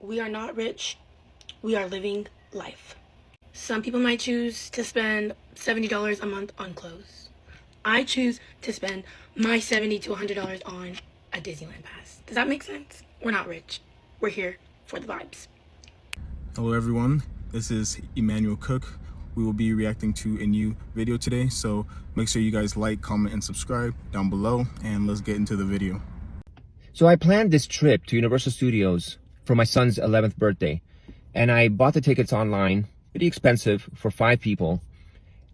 We are not rich. We are living life. Some people might choose to spend $70 a month on clothes. I choose to spend my $70 to $100 on a Disneyland pass. Does that make sense? We're not rich. We're here for the vibes. Hello everyone, this is Emmanuel Cook. We will be reacting to a new video today, so make sure you guys like, comment, and subscribe down below, and let's get into the video. So I planned this trip to Universal Studios for my son's 11th birthday, and I bought the tickets online, pretty expensive for 5 people.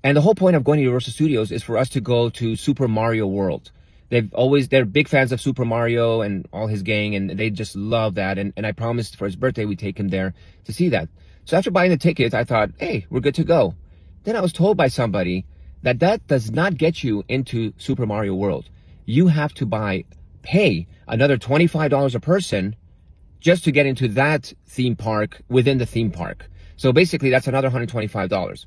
And the whole point of going to Universal Studios is for us to go to Super Mario World. They're big fans of Super Mario and all his gang, and they just love that. And I promised for his birthday we'd take him there to see that. So after buying the tickets, I thought, hey, we're good to go. Then I was told by somebody that does not get you into Super Mario World. You have to pay another $25 a person just to get into that theme park within the theme park. So basically that's another $125.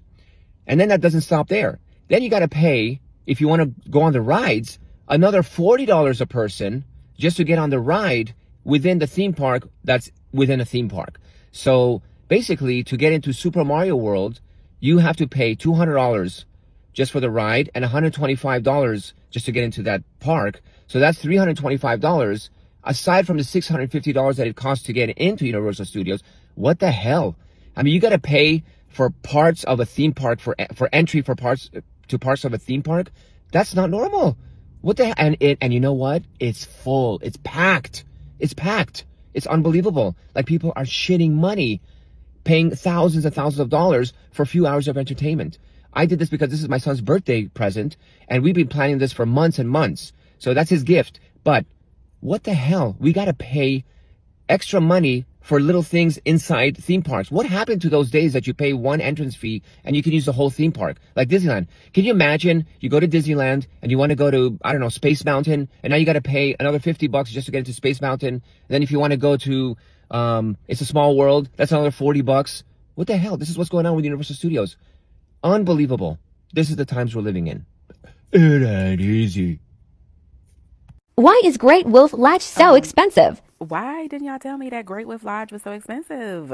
And then that doesn't stop there. Then you got to pay, if you want to go on the rides, another $40 a person just to get on the ride within the theme park that's within a theme park. So basically, to get into Super Mario World, you have to pay $200 just for the ride and $125 just to get into that park. So that's $325 aside from the $650 that it costs to get into Universal Studios. What the hell? I mean, you got to pay for parts of a theme park, for entry for parts of a theme park. That's not normal. What the hell? And you know what? It's full. It's packed. It's packed. It's unbelievable. Like, people are shitting money, paying thousands and thousands of dollars for a few hours of entertainment. I did this because this is my son's birthday present, and we've been planning this for months and months. So that's his gift. But what the hell? We got to pay extra money for little things inside theme parks. What happened to those days that you pay one entrance fee and you can use the whole theme park? Like Disneyland. Can you imagine you go to Disneyland and you want to go to, I don't know, Space Mountain, and now you got to pay another $50 just to get into Space Mountain. And then if you want to go to It's a Small World, that's another $40. What the hell? This is what's going on with Universal Studios. Unbelievable. This is the times we're living in. It ain't easy. Why is Great Wolf Lodge so expensive? Why didn't y'all tell me that Great Wolf Lodge was so expensive?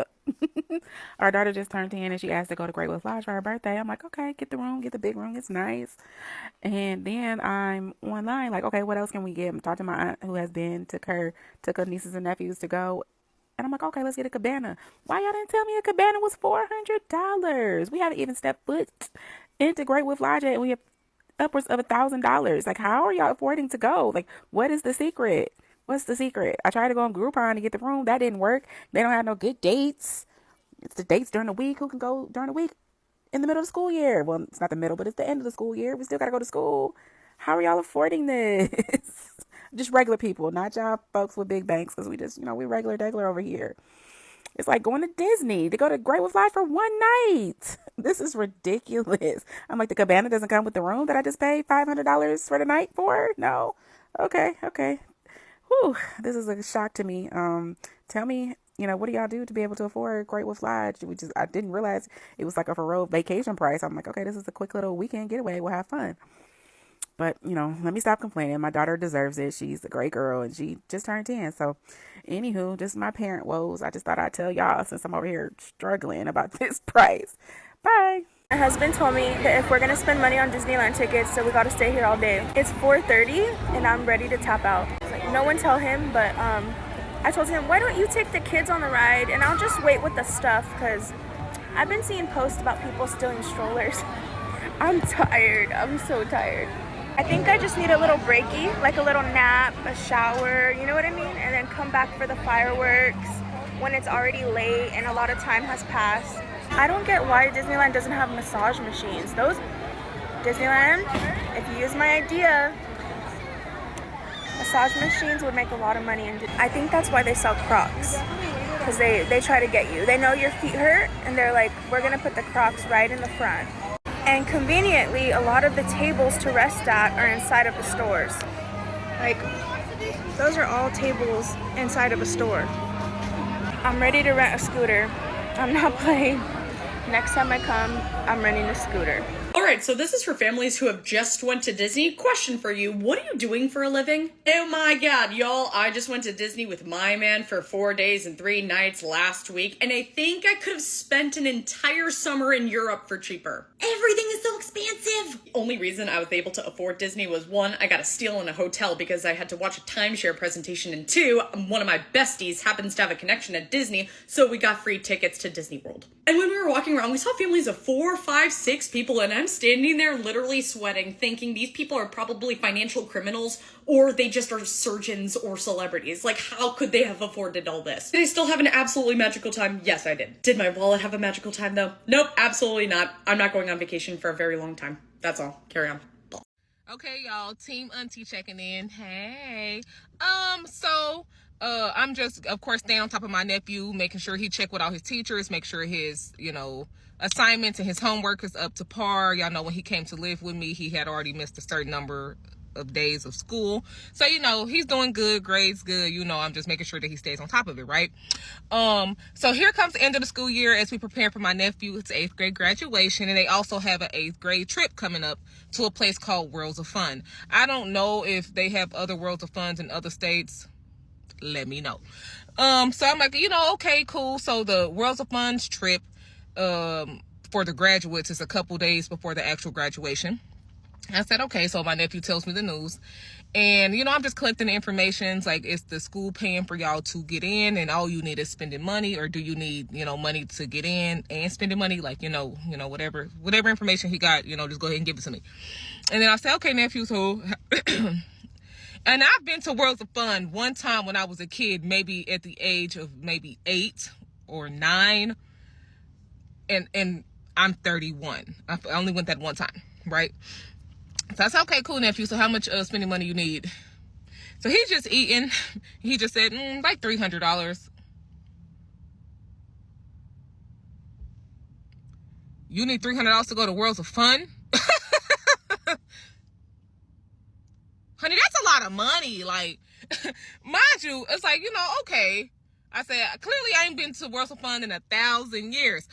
Our daughter just turned 10 and she asked to go to Great Wolf Lodge for her birthday. I'm like, okay, get the room, get the big room. It's nice. And then I'm online like, okay, what else can we get? I'm talking to my aunt who has been, took her nieces and nephews to go. And I'm like, okay, let's get a cabana. Why y'all didn't tell me a cabana was $400? We haven't even stepped foot into Great Wolf Lodge yet, and we have upwards of $1,000. Like, how are y'all affording to go? Like, what is the secret? What's the secret? I tried to go on Groupon to get the room. That didn't work. They don't have no good dates. It's the dates during the week. Who can go during the week in the middle of the school year? Well, it's not the middle, but it's the end of the school year. We still got to go to school. How are y'all affording this? Just regular people, not y'all folks with big banks, because we just, we regular over here. It's like going to Disney to go to Great Wolf Lodge for one night. This is ridiculous. I'm like, the cabana doesn't come with the room that I just paid $500 for the night for? No. Okay. Whew, this is a shock to me. Tell me, what do y'all do to be able to afford Great Wolf Lodge? I didn't realize it was like a for vacation price. I'm like, okay, this is a quick little weekend getaway. We'll have fun. But, let me stop complaining. My daughter deserves it. She's a great girl, and she just turned 10. So, anywho, just my parent woes. I just thought I'd tell y'all since I'm over here struggling about this price. Bye. My husband told me that if we're going to spend money on Disneyland tickets, so we got to stay here all day. It's 4:30, and I'm ready to tap out. No one tell him, but I told him, why don't you take the kids on the ride, and I'll just wait with the stuff, because I've been seeing posts about people stealing strollers. I'm tired. I'm so tired. I think I just need a little breaky, like a little nap, a shower, you know what I mean? And then come back for the fireworks when it's already late and a lot of time has passed. I don't get why Disneyland doesn't have massage machines. Disneyland, if you use my idea, massage machines would make a lot of money. And I think that's why they sell Crocs, because they try to get you. They know your feet hurt, and they're like, we're gonna put the Crocs right in the front. And conveniently, a lot of the tables to rest at are inside of the stores. Like, those are all tables inside of a store. I'm ready to rent a scooter. I'm not playing. Next time I come, I'm renting a scooter. Alright, so this is for families who have just went to Disney. Question for you, what are you doing for a living? Oh my god, y'all, I just went to Disney with my man for 4 days and 3 nights last week, and I think I could have spent an entire summer in Europe for cheaper. Everything is so expensive! The only reason I was able to afford Disney was 1, I got a steal in a hotel because I had to watch a timeshare presentation, and 2, one of my besties happens to have a connection at Disney, so we got free tickets to Disney World. And when we were walking around, we saw families of 4, 5, 6 people, and I'm standing there literally sweating, thinking these people are probably financial criminals, or they just are surgeons or celebrities. Like, how could they have afforded all this? Did I still have an absolutely magical time? Yes, I did. Did my wallet have a magical time, though? Nope, absolutely not. I'm not going on vacation for a very long time. That's all. Carry on. Okay, y'all, Team Auntie checking in. Hey. I'm just, of course, staying on top of my nephew, making sure he checked with all his teachers, make sure his, assignments and his homework is up to par. Y'all know when he came to live with me, he had already missed a certain number of days of school. So, he's doing good, grades good. I'm just making sure that he stays on top of it, right? So here comes the end of the school year as we prepare for my nephew. It's 8th grade graduation, and they also have an 8th grade trip coming up to a place called Worlds of Fun. I don't know if they have other Worlds of Fun in other states. Let me know. So I'm like, okay, cool. So the Worlds of Fun's trip for the graduates is a couple days before the actual graduation. I said, okay. So my nephew tells me the news, and I'm just collecting the information. Like, is the school paying for y'all to get in, and all you need is spending money, or do you need money to get in and spending money? Like, whatever information he got, just go ahead and give it to me. And then I said, okay, nephew, so and I've been to Worlds of Fun one time when I was a kid, maybe at the age of maybe 8 or 9. And I'm 31. I only went that one time, right? So I said, okay, cool, nephew. So how much spending money you need? So he's just eating. He just said, like $300. You need $300 to go to Worlds of Fun? Honey, that's a lot of money. Like, mind you, it's like, okay. I said, clearly I ain't been to Worlds of Fun in 1,000 years.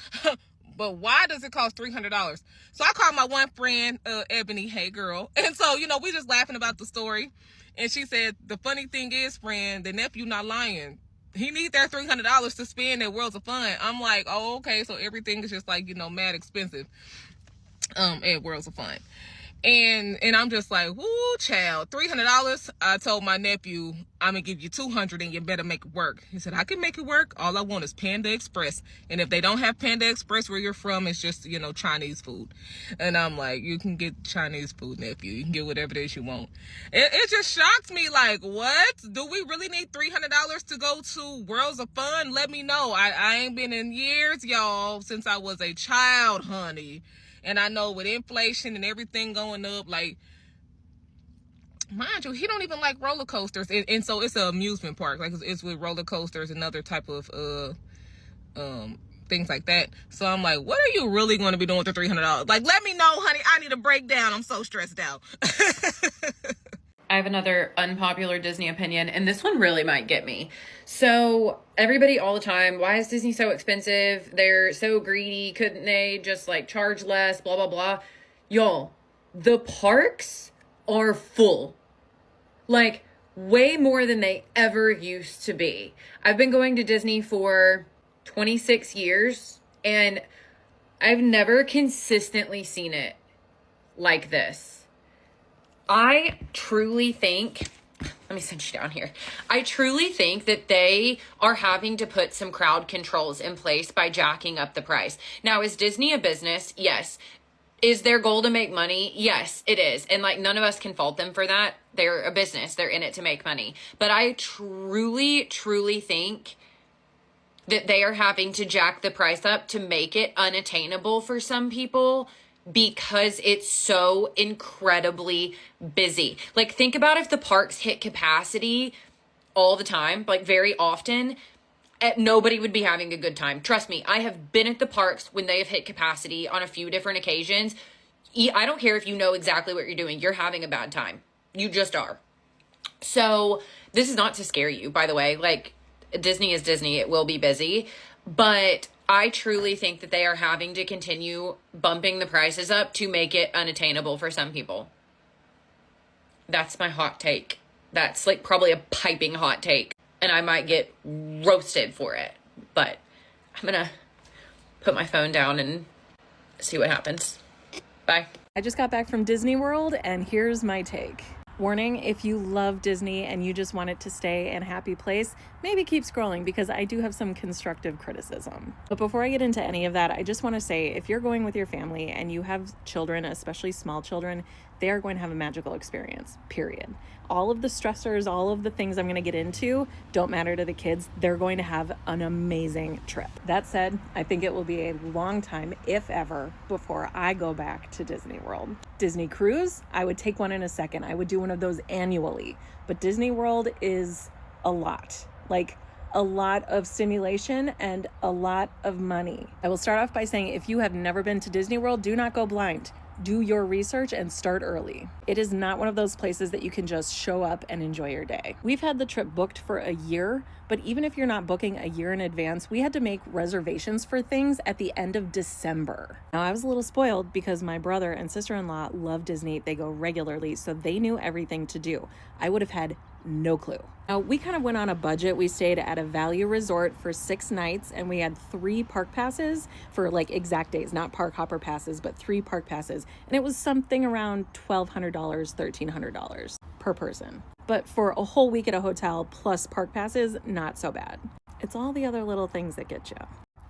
But why does it cost $300? So I called my one friend, Ebony, hey girl. And so, we just laughing about the story. And she said, the funny thing is, friend, the nephew not lying. He need that $300 to spend at Worlds of Fun. I'm like, oh, okay. So everything is just like, mad expensive at Worlds of Fun. And I'm just like, woo, child, $300. I told my nephew, I'm going to give you $200 and you better make it work. He said, I can make it work. All I want is Panda Express. And if they don't have Panda Express where you're from, it's just, Chinese food. And I'm like, you can get Chinese food, nephew. You can get whatever it is you want. It just shocked me. Like, what? Do we really need $300 to go to Worlds of Fun? Let me know. I ain't been in years, y'all, since I was a child, honey. And I know with inflation and everything going up, like, mind you, he don't even like roller coasters. And so it's an amusement park. Like, it's with roller coasters and other type of things like that. So I'm like, what are you really going to be doing with the $300? Like, let me know, honey. I need a breakdown. I'm so stressed out. I have another unpopular Disney opinion, and this one really might get me. So everybody all the time, why is Disney so expensive? They're so greedy. Couldn't they just like charge less, blah, blah, blah. Y'all, the parks are full. Like way more than they ever used to be. I've been going to Disney for 26 years, and I've never consistently seen it like this. I truly think, let me send you down here. I truly think that they are having to put some crowd controls in place by jacking up the price. Now, is Disney a business? Yes. Is their goal to make money? Yes, it is. And like, none of us can fault them for that. They're a business. They're in it to make money. But I truly, truly think that they are having to jack the price up to make it unattainable for some people, because it's so incredibly busy. Like, think about if the parks hit capacity all the time, like very often, nobody would be having a good time. Trust me, I have been at the parks when they have hit capacity on a few different occasions. I don't care if you know exactly what you're doing. You're having a bad time. You just are. So this is not to scare you, by the way. Like, Disney is Disney. It will be busy. But I truly think that they are having to continue bumping the prices up to make it unattainable for some people. That's my hot take. That's like probably a piping hot take. And I might get roasted for it. But I'm going to put my phone down and see what happens. Bye. I just got back from Disney World, and here's my take. Warning, if you love Disney and you just want it to stay in a happy place, maybe keep scrolling, because I do have some constructive criticism. But before I get into any of that, I just want to say, if you're going with your family and you have children, especially small children, they are going to have a magical experience, period. All of the stressors, all of the things I'm going to get into don't matter to the kids. They're going to have an amazing trip. That said, I think it will be a long time, if ever, before I go back to Disney World. Disney Cruise, I would take one in a second. I would do one of those annually. But Disney World is a lot. Like, a lot of stimulation and a lot of money. I will start off by saying, if you have never been to Disney World, do not go blind. Do your research and start early. It is not one of those places that you can just show up and enjoy your day. We've had the trip booked for a year, but even if you're not booking a year in advance, we had to make reservations for things at the end of December. Now, I was a little spoiled because my brother and sister-in-law love Disney. They go regularly, so they knew everything to do. I would have had no clue. Now, we kind of went on a budget. We stayed at a value resort for 6 nights, and we had 3 park passes for like exact days, not park hopper passes, but 3 park passes. And it was something around $1,200, $1,300 per person. But for a whole week at a hotel plus park passes, not so bad. It's all the other little things that get you.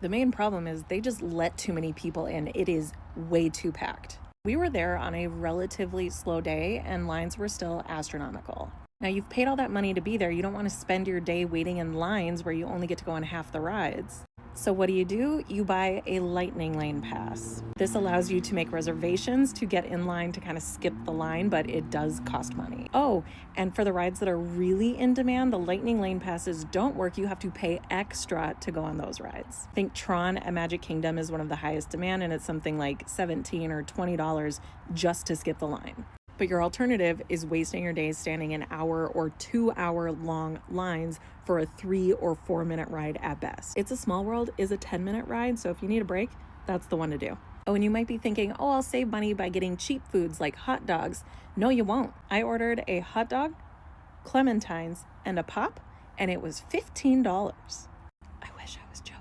The main problem is they just let too many people in. It is way too packed. We were there on a relatively slow day, and lines were still astronomical. Now, you've paid all that money to be there. You don't want to spend your day waiting in lines where you only get to go on half the rides. So what do? You buy a lightning lane pass. This allows you to make reservations to get in line to kind of skip the line, but it does cost money. Oh, and for the rides that are really in demand, the lightning lane passes don't work. You have to pay extra to go on those rides. I think Tron at Magic Kingdom is one of the highest demand, and it's something like $17 or $20 just to skip the line. But your alternative is wasting your days standing in hour or 2 hour long lines for a 3 or 4 minute ride at best. It's a Small World is a 10-minute ride, so if you need a break, that's the one to do. Oh, and you might be thinking, oh, I'll save money by getting cheap foods like hot dogs. No, you won't. I ordered a hot dog, clementines, and a pop, and it was $15. I wish I was joking.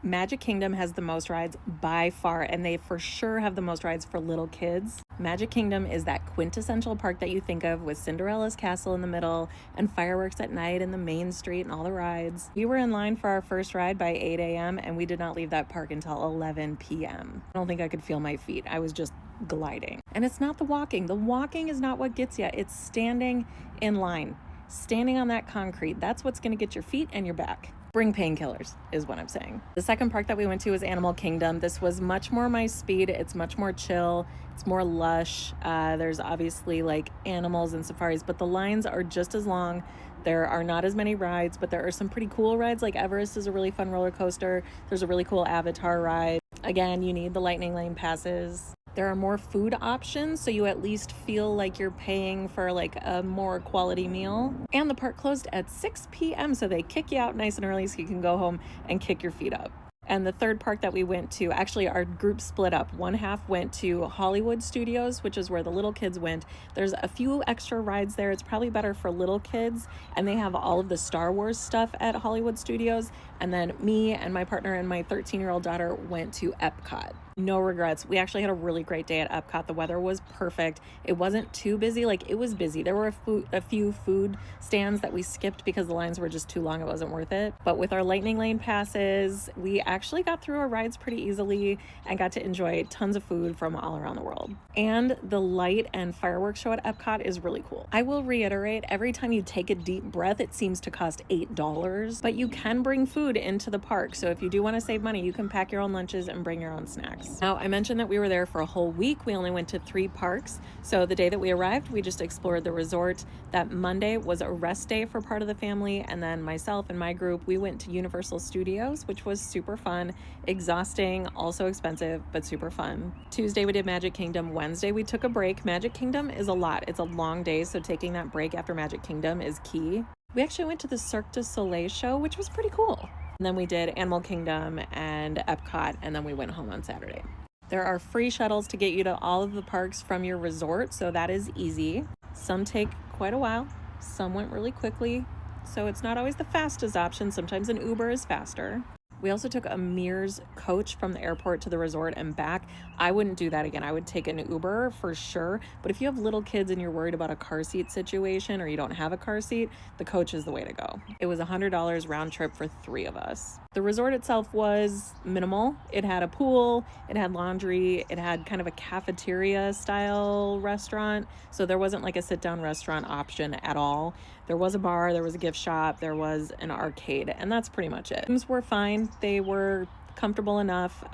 Magic Kingdom has the most rides by far, and they for sure have the most rides for little kids. Magic Kingdom is that quintessential park that you think of with Cinderella's castle in the middle and fireworks at night and the main street and all the rides. We were in line for our first ride by 8 a.m. and we did not leave that park until 11 p.m. I don't think I could feel my feet. I was just gliding. And it's not the walking. The walking is not what gets you. It's standing in line. Standing on that concrete. That's what's going to get your feet and your back. Bring painkillers is what I'm saying. The second park that we went to was Animal Kingdom. This was much more my speed. It's much more chill. It's more lush. There's obviously like animals and safaris, but the lines are just as long. There are not as many rides, but there are some pretty cool rides. Like Everest is a really fun roller coaster. There's a really cool Avatar ride. Again, you need the lightning lane passes. There are more food options, so you at least feel like you're paying for like a more quality meal. And the park closed at 6 p.m., so they kick you out nice and early so you can go home and kick your feet up. And the third park that we went to, actually our group split up. One half went to Hollywood Studios, which is where the little kids went. There's a few extra rides there. It's probably better for little kids. And they have all of the Star Wars stuff at Hollywood Studios. And then me and my partner and my 13-year-old daughter went to Epcot. No regrets. We actually had a really great day at Epcot. The weather was perfect. It wasn't too busy. Like, it was busy. There were a few food stands that we skipped because the lines were just too long. It wasn't worth it. But with our lightning lane passes, we actually got through our rides pretty easily and got to enjoy tons of food from all around the world. And the light and fireworks show at Epcot is really cool. I will reiterate, every time you take a deep breath, it seems to cost $8, but you can bring food into the park. So if you do want to save money, you can pack your own lunches and bring your own snacks. Now, I mentioned that we were there for a whole week. We only went to 3 parks. So the day that we arrived, we just explored the resort. That Monday was a rest day for part of the family. And then myself and my group, we went to Universal Studios, which was super fun, exhausting, also expensive, but super fun. Tuesday, we did Magic Kingdom. Wednesday, we took a break. Magic Kingdom is a lot. It's a long day, so taking that break after Magic Kingdom is key. We actually went to the Cirque du Soleil show, which was pretty cool. And then we did Animal Kingdom and Epcot, and then we went home on Saturday. There are free shuttles to get you to all of the parks from your resort, so that is easy. Some take quite a while, some went really quickly, so it's not always the fastest option. Sometimes an Uber is faster. We also took a Mears coach from the airport to the resort and back. I wouldn't do that again. I would take an Uber for sure. But if you have little kids and you're worried about a car seat situation or you don't have a car seat, the coach is the way to go. It was $100 round trip for 3 of us. The resort itself was minimal. It had a pool, it had laundry, it had kind of a cafeteria style restaurant. So there wasn't like a sit down restaurant option at all. There was a bar, there was a gift shop, there was an arcade, and that's pretty much it. Rooms were fine. They were comfortable enough.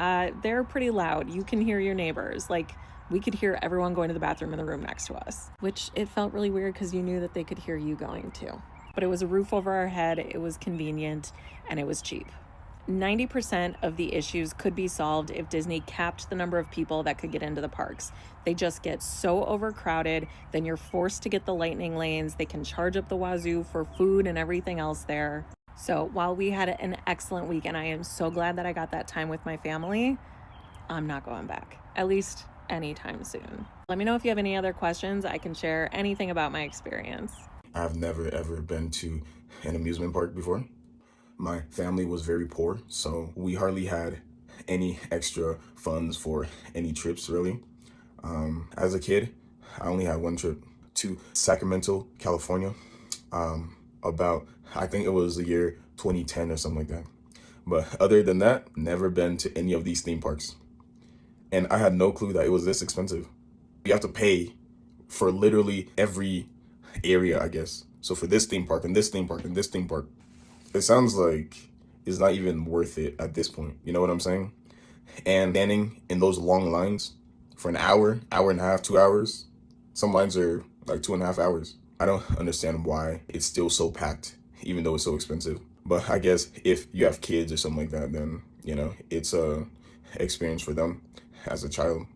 They're pretty loud. You can hear your neighbors. Like, we could hear everyone going to the bathroom in the room next to us, which it felt really weird because you knew that they could hear you going too. But it was a roof over our head, it was convenient, and it was cheap. 90% of the issues could be solved if Disney capped the number of people that could get into the parks. They just get so overcrowded, then you're forced to get the lightning lanes. They can charge up the wazoo for food and everything else there. So while we had an excellent week, and I am so glad that I got that time with my family, I'm not going back, at least anytime soon. Let me know if you have any other questions. I can share anything about my experience. I've never ever been to an amusement park before. My family was very poor, so we hardly had any extra funds for any trips, really. As a kid, I only had one trip to Sacramento, California, I think it was the year 2010 or something like that. But other than that, never been to any of these theme parks. And I had no clue that it was this expensive. You have to pay for literally every area, I guess. So for this theme park and this theme park and this theme park, it sounds like it's not even worth it at this point. You know what I'm saying? And standing in those long lines for an hour, hour and a half, 2 hours. Some lines are like 2.5 hours. I don't understand why it's still so packed, even though it's so expensive. But I guess if you have kids or something like that, then, you know, it's a experience for them as a child.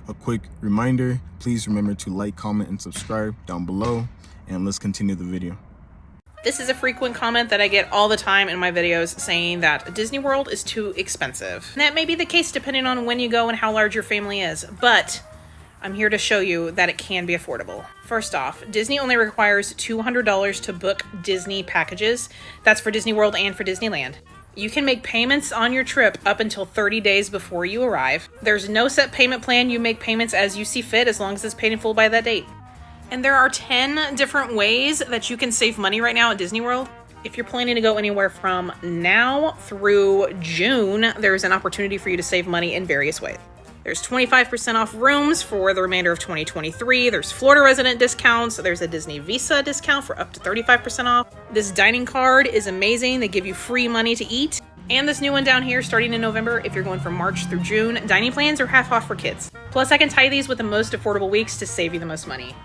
A quick reminder, please remember to like, comment, and subscribe down below. And let's continue the video. This is a frequent comment that I get all the time in my videos saying that Disney World is too expensive. And that may be the case depending on when you go and how large your family is, but I'm here to show you that it can be affordable. First off, Disney only requires $200 to book Disney packages. That's for Disney World and for Disneyland. You can make payments on your trip up until 30 days before you arrive. There's no set payment plan. You make payments as you see fit as long as it's paid in full by that date. And there are 10 different ways that you can save money right now at Disney World. If you're planning to go anywhere from now through June, there's an opportunity for you to save money in various ways. There's 25% off rooms for the remainder of 2023. There's Florida resident discounts. There's a Disney Visa discount for up to 35% off. This dining card is amazing. They give you free money to eat. And this new one down here, starting in November, if you're going from March through June, dining plans are half off for kids. Plus, I can tie these with the most affordable weeks to save you the most money.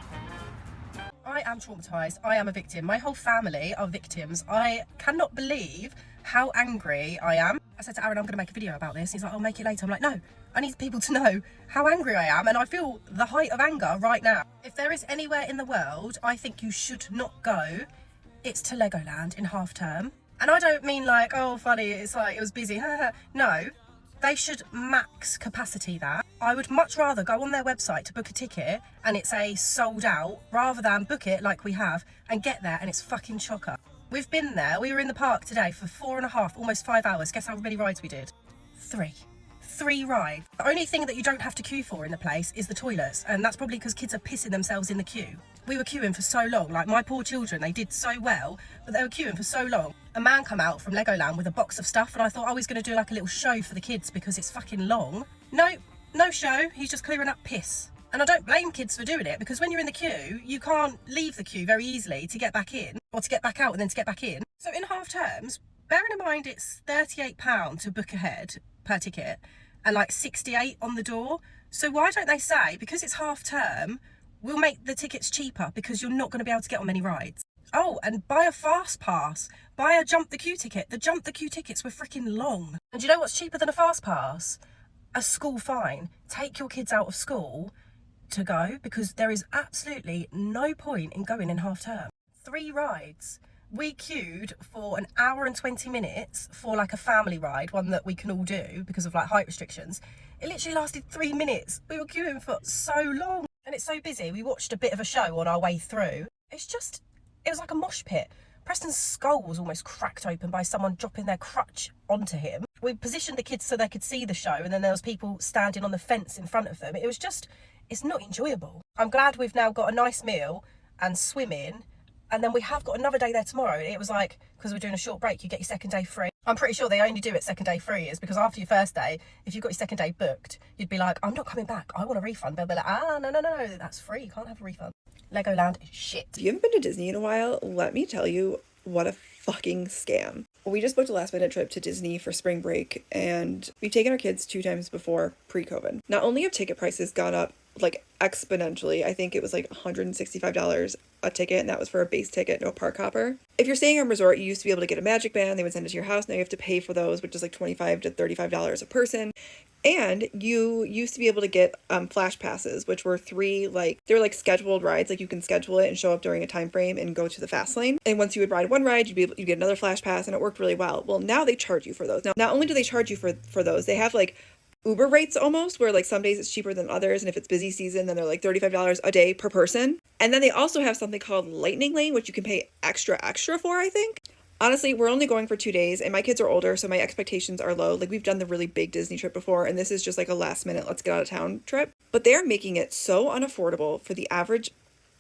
I am traumatized. I am a victim. My whole family are victims. I cannot believe how angry I am. I said to Aaron, I'm going to make a video about this. He's like, I'll make it later. I'm like, no, I need people to know how angry I am. And I feel the height of anger right now. If there is anywhere in the world I think you should not go, it's to Legoland in half term. And I don't mean like, oh, funny, it's like it was busy. No, they should max capacity that. I would much rather go on their website to book a ticket and it's a sold out rather than book it like we have and get there and it's fucking chocker. We've been there. We were in the park today for 4.5, almost 5 hours. Guess how many rides we did? 3 rides. The only thing that you don't have to queue for in the place is the toilets, and that's probably because kids are pissing themselves in the queue. We were queuing for so long. Like, my poor children, they did so well, but they were queuing for so long. A man come out from Legoland with a box of stuff, and I thought I was going to do like a little show for the kids because it's fucking long. No show. He's just clearing up piss. And I don't blame kids for doing it, because when you're in the queue, you can't leave the queue very easily to get back in, or to get back out and then to get back in. So in half terms, bearing in mind it's £38 to book ahead per ticket and like 68 on the door. So why don't they say, because it's half term, we'll make the tickets cheaper because you're not going to be able to get on many rides. Oh, and buy a fast pass, buy a jump the queue ticket. The jump the queue tickets were freaking long. And do you know what's cheaper than a fast pass? A school fine. Take your kids out of school to go, because there is absolutely no point in going in half term. 3 rides. We queued for an hour and 20 minutes for like a family ride, one that we can all do because of like height restrictions. It literally lasted 3 minutes. We were queuing for so long. And it's so busy. We watched a bit of a show on our way through. It was like a mosh pit. Preston's skull was almost cracked open by someone dropping their crutch onto him. We positioned the kids so they could see the show, and then there was people standing on the fence in front of them. It's not enjoyable. I'm glad we've now got a nice meal and swimming, and then we have got another day there tomorrow. It was like, because we're doing a short break, you get your second day free. I'm pretty sure they only do it second day free is because after your first day, if you've got your second day booked, you'd be like, I'm not coming back, I want a refund. They'll be like, no, that's free, you can't have a refund. Legoland is shit. If you haven't been to Disney in a while, let me tell you what a fucking scam. We just booked a last minute trip to Disney for spring break, and we've taken our kids 2 times before pre-COVID. Not only have ticket prices gone up like exponentially, I think it was like $165 a ticket, and that was for a base ticket, no park hopper. If you're staying on resort, you used to be able to get a magic band, they would send it to your house. Now you have to pay for those, which is like $25 to $35 a person. And you used to be able to get flash passes, which were 3 they're like scheduled rides. Like you can schedule it and show up during a time frame and go to the fast lane. And once you would ride one ride, you'd get another flash pass, and it worked really well. Well, now they charge you for those. Now, not only do they charge you for those, they have like Uber rates almost, where like some days it's cheaper than others, and if it's busy season, then they're like $35 a day per person. And then they also have something called Lightning Lane, which you can pay extra for, I think. Honestly, we're only going for 2 days, and my kids are older, so my expectations are low. Like, we've done the really big Disney trip before, and this is just like a last minute, let's get out of town trip. But they're making it so unaffordable for the average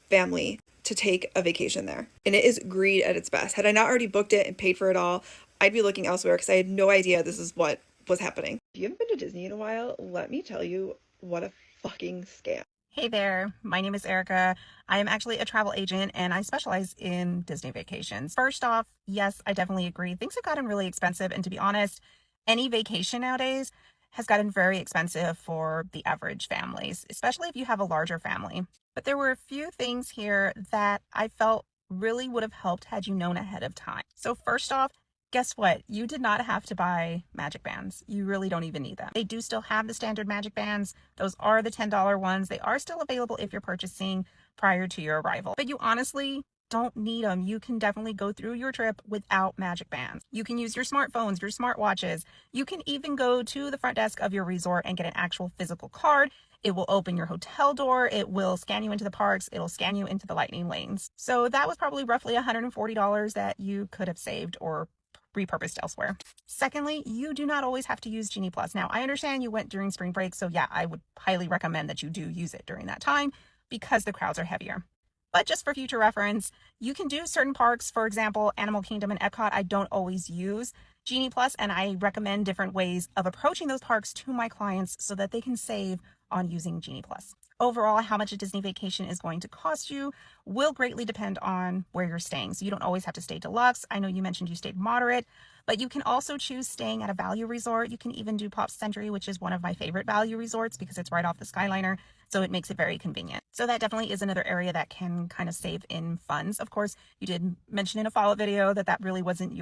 family to take a vacation there. And it is greed at its best. Had I not already booked it and paid for it all, I'd be looking elsewhere because I had no idea this is what was happening. If you haven't been to Disney in a while, let me tell you what a fucking scam. Hey there, my name is Erica. I am actually a travel agent and I specialize in Disney vacations. First off, yes, I definitely agree. Things have gotten really expensive, and to be honest, any vacation nowadays has gotten very expensive for the average families, especially if you have a larger family. But there were a few things here that I felt really would have helped had you known ahead of time. So first off, guess what? You did not have to buy magic bands. You really don't even need them. They do still have the standard magic bands. Those are the $10 ones. They are still available if you're purchasing prior to your arrival. But you honestly don't need them. You can definitely go through your trip without magic bands. You can use your smartphones, your smartwatches. You can even go to the front desk of your resort and get an actual physical card. It will open your hotel door. It will scan you into the parks. It'll scan you into the lightning lanes. So that was probably roughly $140 that you could have saved or repurposed elsewhere. Secondly, you do not always have to use Genie Plus. Now, I understand you went during spring break, so yeah, I would highly recommend that you do use it during that time because the crowds are heavier. But just for future reference, you can do certain parks, for example, Animal Kingdom and Epcot. I don't always use Genie Plus, and I recommend different ways of approaching those parks to my clients so that they can save on using Genie Plus. Overall, how much a Disney vacation is going to cost you will greatly depend on where you're staying. So you don't always have to stay deluxe. I know you mentioned you stayed moderate, but you can also choose staying at a value resort. You can even do Pop Century, which is one of my favorite value resorts because it's right off the Skyliner. So it makes it very convenient. So that definitely is another area that can kind of save in funds. Of course, you did mention in a follow-up video that really wasn't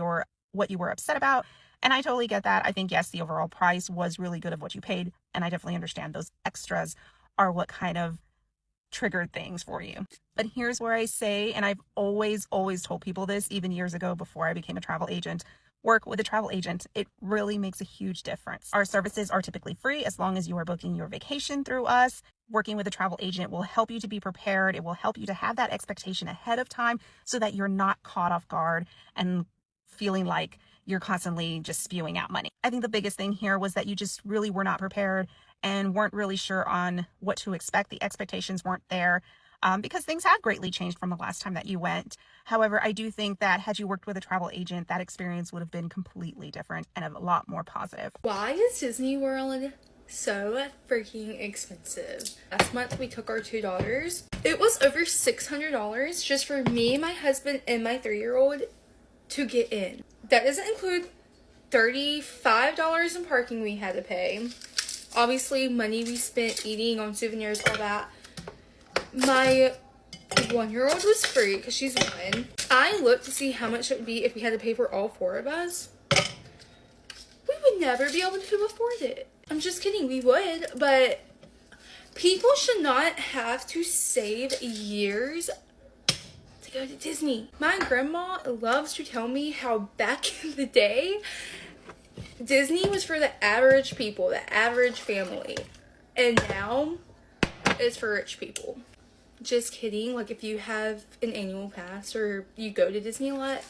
what you were upset about. And I totally get that. I think, yes, the overall price was really good of what you paid. And I definitely understand those extras are what kind of triggered things for you. But here's where I say, and I've always told people this, even years ago before I became a travel agent, work with a travel agent. It really makes a huge difference. Our services are typically free as long as you are booking your vacation through us. Working with a travel agent will help you to be prepared. It will help you to have that expectation ahead of time so that you're not caught off guard and feeling like you're constantly just spewing out money. I think the biggest thing here was that you just really were not prepared and weren't really sure on what to expect. The expectations weren't there because things have greatly changed from the last time that you went. However, I do think that had you worked with a travel agent, that experience would have been completely different and a lot more positive. Why is Disney World so freaking expensive? Last month we took our 2 daughters. It was over $600 just for me, my husband, and my 3-year-old to get in. That doesn't include $35 in parking we had to pay. Obviously, money we spent eating on souvenirs, all that. My 1-year-old was free because she's 1. I looked to see how much it would be if we had to pay for all 4 of us. We would never be able to afford it. I'm just kidding, we would, but people should not have to save years to go to Disney. My grandma loves to tell me how back in the day, Disney was for the average people, the average family. And now, it's for rich people. Just kidding. Like, if you have an annual pass or you go to Disney a lot,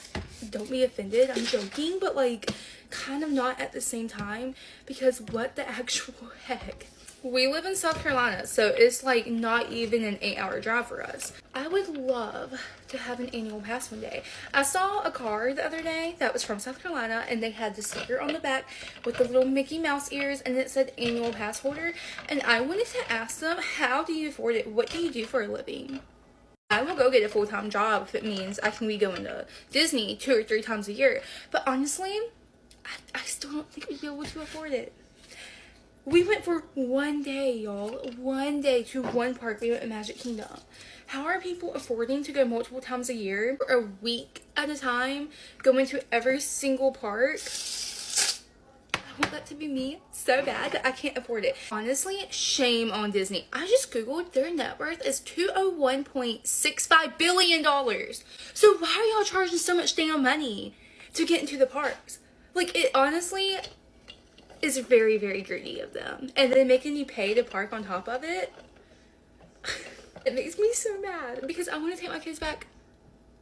don't be offended. I'm joking, but like, kind of not at the same time, because what the actual heck? We live in South Carolina, so it's like not even an 8-hour drive for us. I would love to have an annual pass one day. I saw a car the other day that was from South Carolina, and they had the sticker on the back with the little Mickey Mouse ears, and it said annual pass holder. And I wanted to ask them, how do you afford it? What do you do for a living? I will go get a full-time job if it means I can be going to Disney 2 or 3 times a year. But honestly, I still don't think we'd be able to afford it. We went for one day, y'all. One day to one park. We went to Magic Kingdom. How are people affording to go multiple times a year for a week at a time, going to every single park? I want that to be me so bad that I can't afford it. Honestly, shame on Disney. I just googled, their net worth is $201.65 billion. So why are y'all charging so much damn money to get into the parks? Like, it honestly is very, very greedy of them. And then making you pay to park on top of it, it makes me so mad, because I want to take my kids back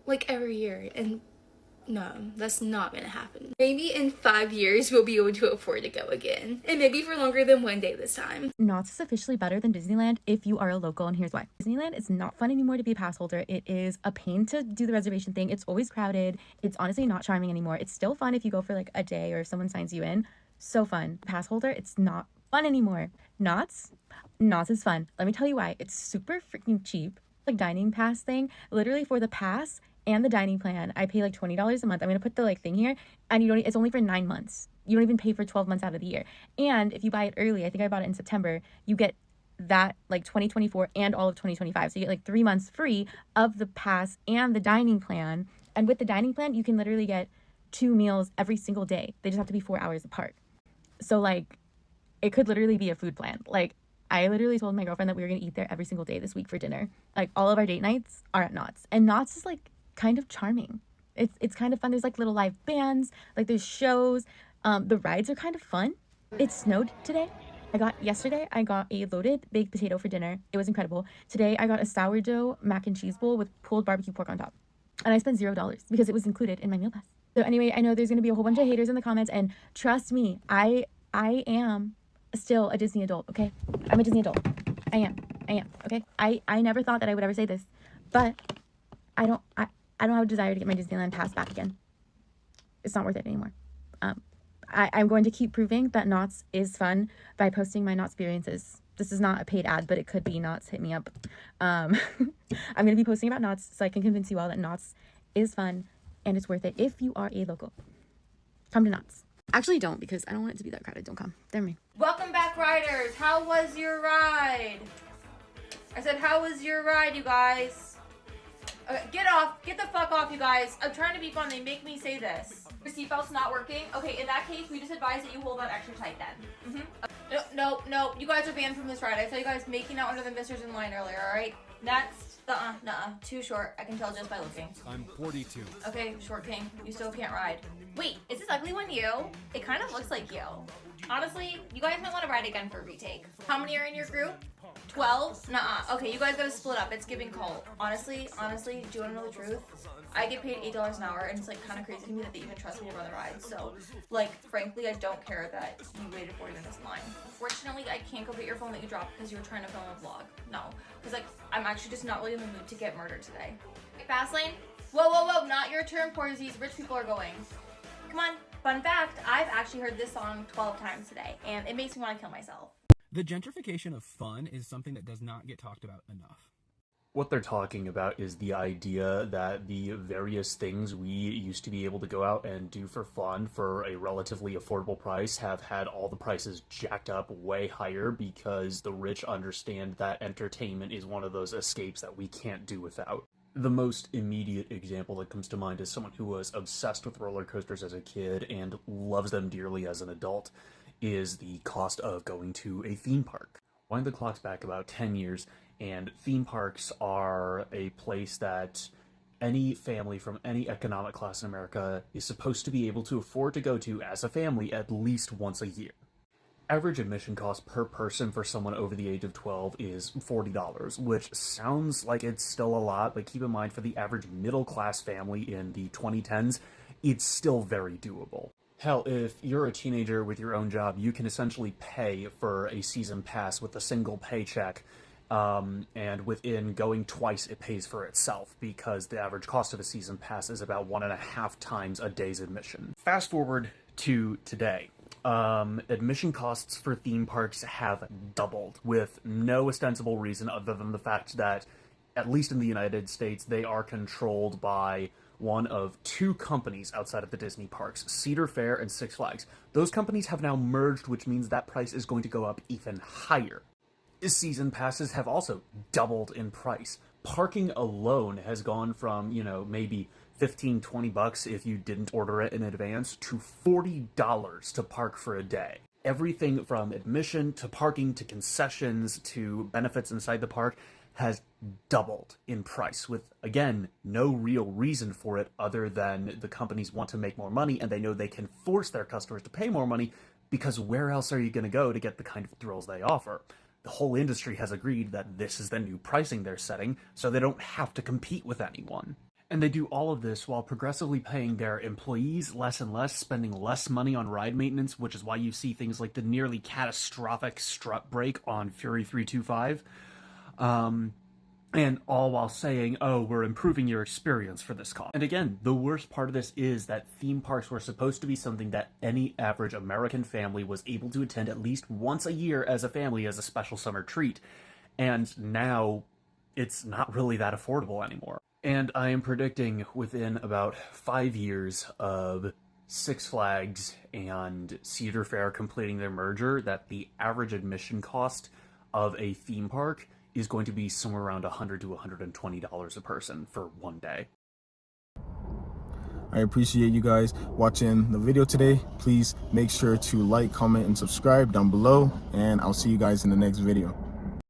like every year, and no, that's not gonna happen. Maybe in 5 years we'll be able to afford to go again, and maybe for longer than one day this time. Knott's is officially better than Disneyland if you are a local, and here's why. Disneyland is not fun anymore to be a pass holder. It is a pain to do the reservation thing. It's always crowded. It's honestly not charming anymore. It's still fun if you go for like a day or if someone signs you in. So fun. Pass holder, it's not fun anymore. Knott's is fun. Let me tell you why. It's super freaking cheap. Like dining pass thing, literally for the pass and the dining plan, I pay like $20 a month. I'm gonna put the like thing here, and it's only for 9 months. You don't even pay for 12 months out of the year. And if you buy it early, I think I bought it in September, you get that like 2024 and all of 2025. So you get like 3 months free of the pass and the dining plan. And with the dining plan, you can literally get 2 meals every single day. They just have to be 4 hours apart. So like, it could literally be a food plan. Like, I literally told my girlfriend that we were gonna eat there every single day this week for dinner. Like, all of our date nights are at Knott's, and Knott's is like kind of charming. It's kind of fun. There's like little live bands, like there's shows. The rides are kind of fun. It snowed today. Yesterday I got a loaded baked potato for dinner. It was incredible. Today I got a sourdough mac and cheese bowl with pulled barbecue pork on top, and I spent $0 because it was included in my meal pass. So anyway, I know there's going to be a whole bunch of haters in the comments, and trust me, I am still a Disney adult, okay? I'm a Disney adult. I am, okay? I never thought that I would ever say this, but I don't have a desire to get my Disneyland pass back again. It's not worth it anymore. I'm going to keep proving that Knott's is fun by posting my Knott's experiences. This is not a paid ad, but it could be. Knott's, hit me up. I'm going to be posting about Knott's so I can convince you all that Knott's is fun and it's worth it if you are a local. Come to Knott's. Actually, don't, because I don't want it to be that crowded. Don't come. Never mind. Welcome back, riders. How was your ride? I said, how was your ride, you guys? Get off. Get the fuck off, you guys. I'm trying to be fun. They make me say this. Your seatbelt's not working? Okay, in that case, we just advise that you hold on extra tight then. No. You guys are banned from this ride. I saw you guys making out under the misters in line earlier, alright? Next. Nuh-uh. Too short. I can tell just by looking. I'm 42. Okay, short king. You still can't ride. Wait, is this ugly one you? It kind of looks like you. Honestly, you guys might want to ride again for a retake. How many are in your group? 12? Nuh-uh. Okay, you guys gotta split up. It's giving cult. Honestly, do you wanna know the truth? I get paid $8 an hour, and it's like kind of crazy to me that they even trust me to run the ride. So, like, frankly, I don't care that you waited 40 minutes in line. Fortunately, I can't go get your phone that you dropped because you were trying to film a vlog. No, because like, I'm actually just not really in the mood to get murdered today. Fast lane? Whoa, not your turn, poor disease. Rich people are going. Come on. Fun fact, I've actually heard this song 12 times today, and it makes me want to kill myself. The gentrification of fun is something that does not get talked about enough. What they're talking about is the idea that the various things we used to be able to go out and do for fun for a relatively affordable price have had all the prices jacked up way higher because the rich understand that entertainment is one of those escapes that we can't do without. The most immediate example that comes to mind is someone who was obsessed with roller coasters as a kid and loves them dearly as an adult is the cost of going to a theme park. Wind the clocks back about 10 years, and theme parks are a place that any family from any economic class in America is supposed to be able to afford to go to as a family at least once a year. Average admission cost per person for someone over the age of 12 is $40, which sounds like it's still a lot, but keep in mind for the average middle-class family in the 2010s, it's still very doable. Hell, if you're a teenager with your own job, you can essentially pay for a season pass with a single paycheck, and within going twice, it pays for itself, because the average cost of a season pass is about 1.5 times a day's admission. Fast forward to today. Admission costs for theme parks have doubled, with no ostensible reason other than the fact that, at least in the United States, they are controlled by one of two companies outside of the Disney parks, Cedar Fair and Six Flags. Those companies have now merged, which means that price is going to go up even higher. Season passes have also doubled in price. Parking alone has gone from, maybe $15-20 if you didn't order it in advance to $40 to park for a day. Everything from admission to parking to concessions to benefits inside the park has doubled in price, with, again, no real reason for it other than the companies want to make more money and they know they can force their customers to pay more money, because where else are you going to go to get the kind of thrills they offer? The whole industry has agreed that this is the new pricing they're setting, so they don't have to compete with anyone. And they do all of this while progressively paying their employees less and less, spending less money on ride maintenance, which is why you see things like the nearly catastrophic strut break on Fury 325. And all while saying, oh, we're improving your experience for this cost. And again, the worst part of this is that theme parks were supposed to be something that any average American family was able to attend at least once a year as a family as a special summer treat. And now it's not really that affordable anymore. And I am predicting within about 5 years of Six Flags and Cedar Fair completing their merger that the average admission cost of a theme park is going to be somewhere around $100 to $120 a person for one day. I appreciate you guys watching the video today. Please make sure to like, comment, and subscribe down below, and I'll see you guys in the next video.